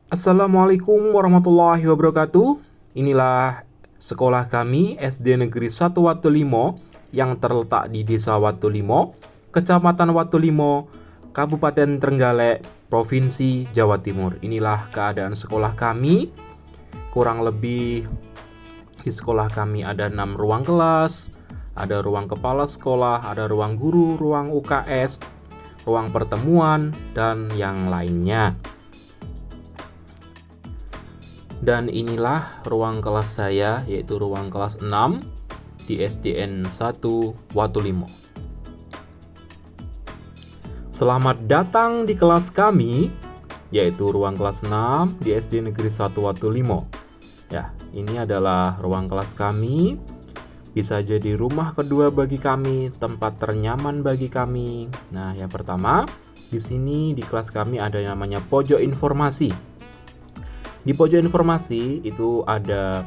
Assalamualaikum warahmatullahi wabarakatuh. Inilah sekolah kami SD Negeri 1 Watulimo yang terletak di Desa Watulimo, Kecamatan Watulimo, Kabupaten Trenggalek, Provinsi Jawa Timur. Inilah keadaan sekolah kami. Kurang lebih di sekolah kami ada 6 ruang kelas, ada ruang kepala sekolah, ada ruang guru, ruang UKS, ruang pertemuan, dan yang lainnya. Dan inilah ruang kelas saya, yaitu ruang kelas 6 di SDN 1 Watulimo. Selamat datang di kelas kami, yaitu ruang kelas 6 di SD Negeri 1 Watulimo. Ya, ini adalah ruang kelas kami. Bisa jadi rumah kedua bagi kami, tempat ternyaman bagi kami. Nah, yang pertama, di sini di kelas kami ada yang namanya pojok informasi. Di pojok informasi itu ada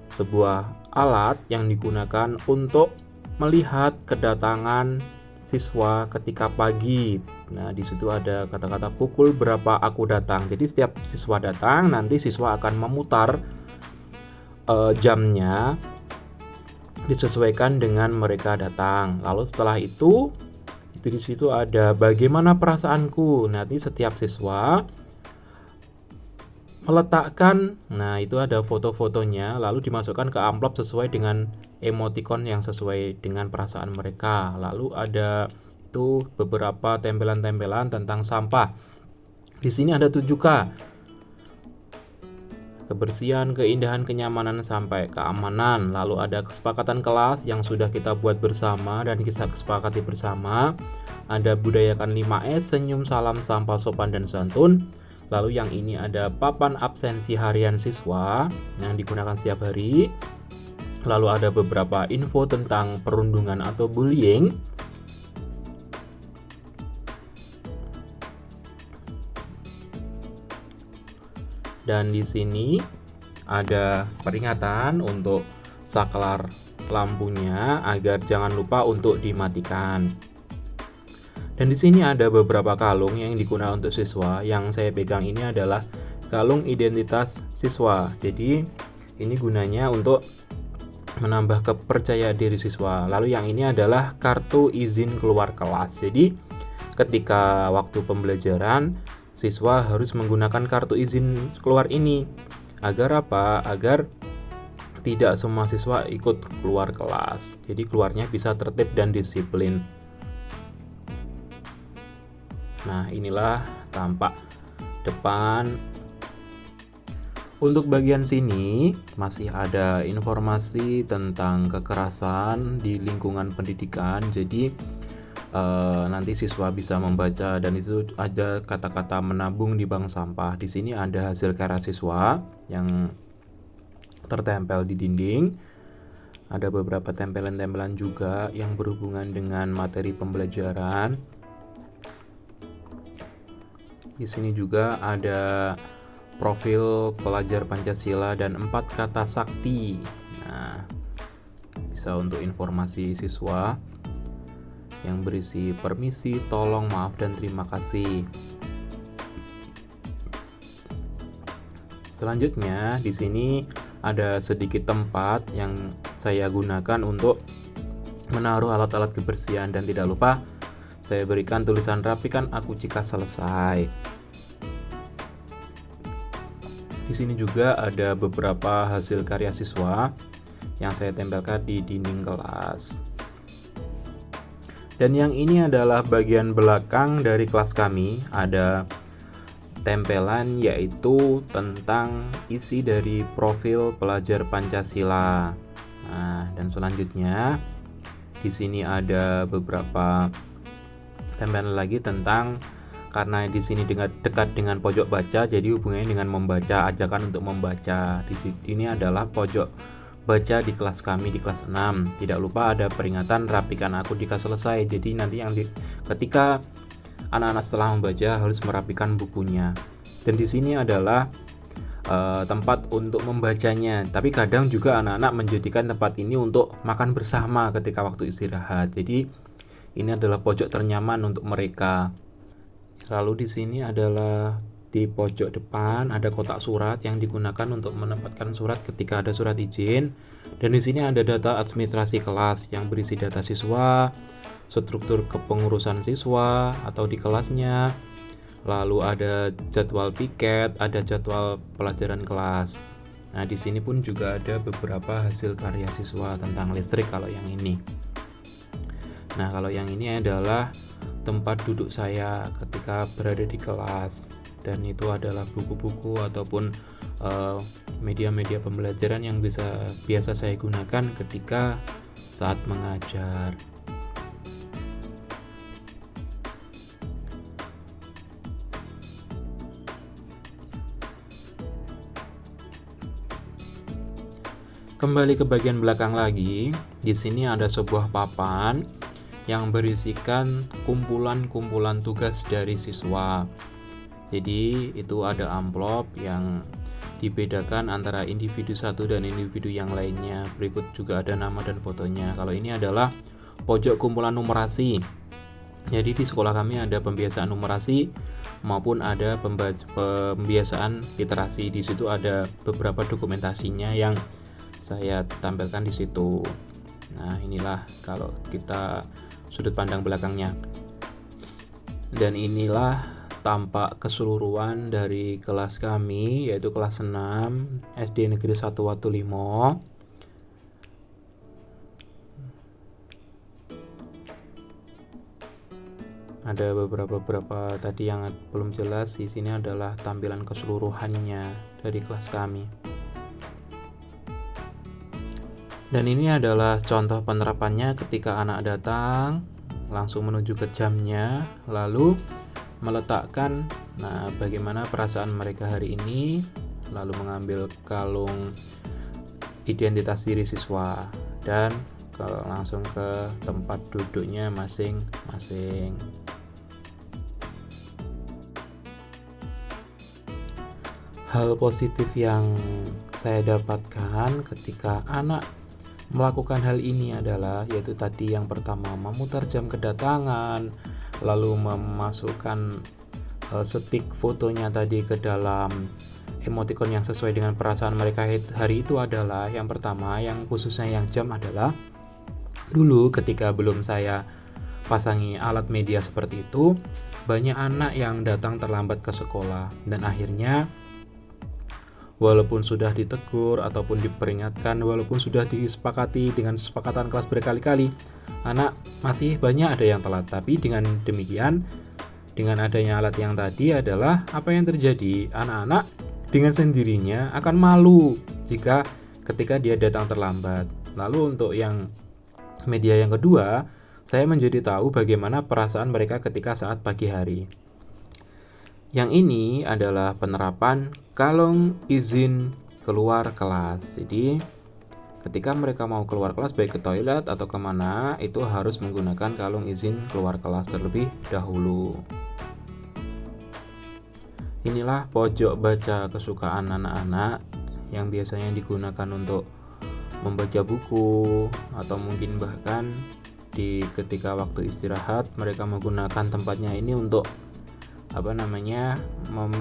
sebuah alat yang digunakan untuk melihat kedatangan siswa ketika pagi. Nah, di situ ada kata-kata pukul berapa aku datang. Jadi setiap siswa datang, nanti siswa akan memutar jamnya disesuaikan dengan mereka datang. Lalu setelah itu di situ ada bagaimana perasaanku. Nanti setiap siswa meletakkan, nah itu ada foto-fotonya, lalu dimasukkan ke amplop sesuai dengan emoticon yang sesuai dengan perasaan mereka. Lalu ada itu beberapa tempelan-tempelan tentang sampah. Di sini ada 7K. Kebersihan, keindahan, kenyamanan, sampai keamanan. Lalu ada kesepakatan kelas yang sudah kita buat bersama dan kita kesepakati bersama. Ada budayakan 5S, senyum, salam, sampah, sopan, dan santun. Lalu yang ini ada papan absensi harian siswa yang digunakan setiap hari. Lalu ada beberapa info tentang perundungan atau bullying. Dan di sini ada peringatan untuk saklar lampunya agar jangan lupa untuk dimatikan. Dan di sini ada beberapa kalung yang digunakan untuk siswa. Yang saya pegang ini adalah kalung identitas siswa. Jadi ini gunanya untuk menambah kepercayaan diri siswa. Lalu yang ini adalah kartu izin keluar kelas. Jadi ketika waktu pembelajaran, siswa harus menggunakan kartu izin keluar ini. Agar apa? Agar tidak semua siswa ikut keluar kelas. Jadi keluarnya bisa tertib dan disiplin. Nah, inilah tampak depan. Untuk bagian sini masih ada informasi tentang kekerasan di lingkungan pendidikan. Jadi nanti siswa bisa membaca, dan itu ada kata-kata menabung di bank sampah. Di sini ada hasil karya siswa yang tertempel di dinding. Ada beberapa tempelan-tempelan juga yang berhubungan dengan materi pembelajaran. Di sini juga ada profil pelajar Pancasila dan 4 kata sakti. Nah, bisa untuk informasi siswa yang berisi permisi, tolong, maaf, dan terima kasih. Selanjutnya di sini ada sedikit tempat yang saya gunakan untuk menaruh alat-alat kebersihan, dan tidak lupa saya berikan tulisan rapikan aku jika selesai. Di sini juga ada beberapa hasil karya siswa yang saya tempelkan di dinding kelas. Dan yang ini adalah bagian belakang dari kelas kami. Ada tempelan yaitu tentang isi dari profil pelajar Pancasila. Nah, dan selanjutnya di sini ada beberapa tempelan lagi tentang, karena di sini dekat dengan pojok baca, jadi hubungannya dengan membaca, ajakan untuk membaca. Di sini adalah pojok baca di kelas kami di kelas 6. Tidak lupa ada peringatan rapikan aku jika selesai. Jadi nanti ketika anak-anak setelah membaca harus merapikan bukunya. Dan di sini adalah tempat untuk membacanya. Tapi kadang juga anak-anak menjadikan tempat ini untuk makan bersama ketika waktu istirahat. Jadi ini adalah pojok ternyaman untuk mereka. Lalu di sini adalah Di pojok depan ada kotak surat yang digunakan untuk menempatkan surat ketika ada surat izin. Dan di sini ada data administrasi kelas yang berisi data siswa, struktur kepengurusan siswa atau di kelasnya. Lalu ada jadwal piket, ada jadwal pelajaran kelas. Nah, di sini pun juga ada beberapa hasil karya siswa tentang listrik kalau yang ini. Nah, kalau yang ini adalah tempat duduk saya ketika berada di kelas, dan itu adalah buku-buku ataupun media-media pembelajaran yang biasa saya gunakan ketika saat mengajar. Kembali ke bagian belakang lagi, di sini ada sebuah papan yang berisikan kumpulan-kumpulan tugas dari siswa. Jadi itu ada amplop yang dibedakan antara individu satu dan individu yang lainnya. Berikut juga ada nama dan fotonya. Kalau ini adalah pojok kumpulan numerasi. Jadi di sekolah kami ada pembiasaan numerasi maupun ada pembiasaan literasi. Di situ ada beberapa dokumentasinya yang saya tampilkan di situ. Nah, inilah kalau kita sudut pandang belakangnya. Dan inilah tampak keseluruhan dari kelas kami, yaitu kelas 6 SD Negeri 1 Watulimo. Ada beberapa tadi yang belum jelas. Di sini adalah tampilan keseluruhannya dari kelas kami. Dan ini adalah contoh penerapannya ketika anak datang, langsung menuju ke jamnya, lalu meletakkan bagaimana perasaan mereka hari ini, lalu mengambil kalung identitas diri siswa, dan langsung ke tempat duduknya masing-masing. Hal positif yang saya dapatkan ketika anak melakukan hal ini adalah yaitu tadi yang pertama, memutar jam kedatangan, lalu memasukkan stick fotonya tadi ke dalam emoticon yang sesuai dengan perasaan mereka hari itu adalah yang pertama, yang khususnya yang jam adalah dulu ketika belum saya pasangi alat media seperti itu, banyak anak yang datang terlambat ke sekolah dan akhirnya walaupun sudah ditegur ataupun diperingatkan, walaupun sudah disepakati dengan kesepakatan kelas berkali-kali, anak masih banyak ada yang telat. Tapi dengan demikian, dengan adanya alat yang tadi adalah apa yang terjadi? Anak-anak dengan sendirinya akan malu ketika dia datang terlambat. Lalu untuk yang media yang kedua, saya menjadi tahu bagaimana perasaan mereka ketika saat pagi hari. Yang ini adalah penerapan kalung izin keluar kelas. Jadi ketika mereka mau keluar kelas, baik ke toilet atau kemana, itu harus menggunakan kalung izin keluar kelas terlebih dahulu. Inilah pojok baca kesukaan anak-anak yang biasanya digunakan untuk membaca buku, atau mungkin bahkan ketika waktu istirahat mereka menggunakan tempatnya ini untuk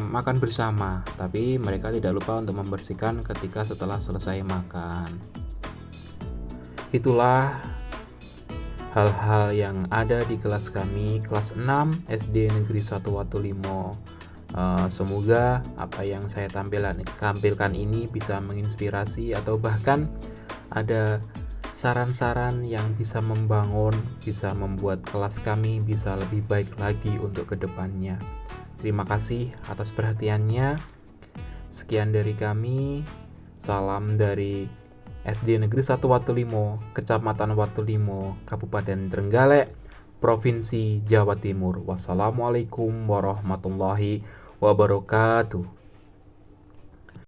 makan bersama, tapi mereka tidak lupa untuk membersihkan ketika setelah selesai makan. Itulah hal-hal yang ada di kelas kami, kelas 6 SD Negeri 1 Watulimo. Semoga apa yang saya tampilkan ini bisa menginspirasi atau bahkan ada saran-saran yang bisa membangun, bisa membuat kelas kami bisa lebih baik lagi untuk kedepannya. Terima kasih atas perhatiannya. Sekian dari kami. Salam dari SD Negeri 1 Watulimo, Kecamatan Watulimo, Kabupaten Trenggalek, Provinsi Jawa Timur. Wassalamualaikum warahmatullahi wabarakatuh.